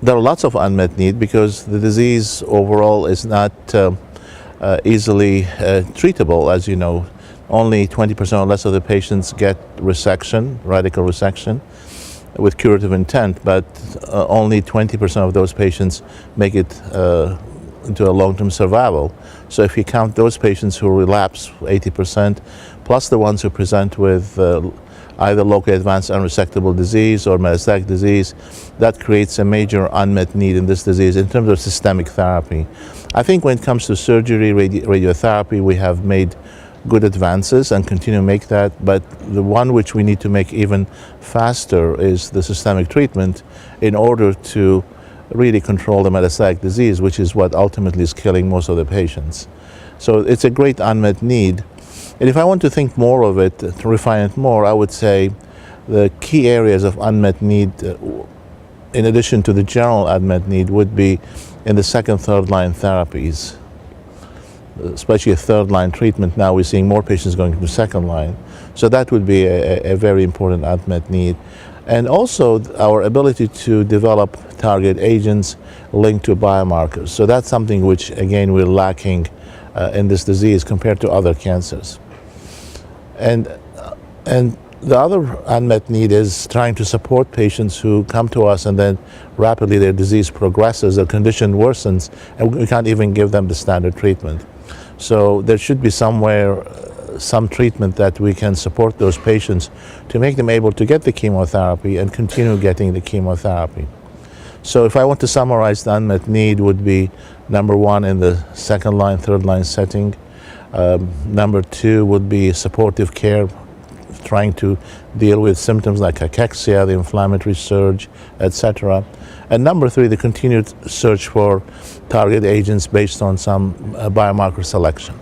There are lots of unmet need because the disease overall is not easily treatable. As you know, only 20% or less of the patients get resection, radical resection, with curative intent, but only 20% of those patients make it into a long-term survival. So if you count those patients who relapse, 80%, plus the ones who present with either locally advanced unresectable disease or metastatic disease, that creates a major unmet need in this disease in terms of systemic therapy. I think when it comes to surgery, radiotherapy, we have made good advances and continue to make that, but the one which we need to make even faster is the systemic treatment in order to really control the metastatic disease, which is what ultimately is killing most of the patients. So it's a great unmet need. And if I want to think more of it, to refine it more, I would say the key areas of unmet need, in addition to the general unmet need, would be in the second, third line therapies, especially a third line treatment. Now we're seeing more patients going to second line. So that would be a very important unmet need. And also our ability to develop target agents linked to biomarkers. So that's something which, again, we're lacking in this disease compared to other cancers. And the other unmet need is trying to support patients who come to us and then rapidly their disease progresses, their condition worsens, and we can't even give them the standard treatment. So there should be somewhere some treatment that we can support those patients to make them able to get the chemotherapy and continue getting the chemotherapy. So if I want to summarize, the unmet need would be number one in the second line, third line setting. Number two would be supportive care, trying to deal with symptoms like cachexia, the inflammatory surge, etc. And number three, the continued search for target agents based on some biomarker selection.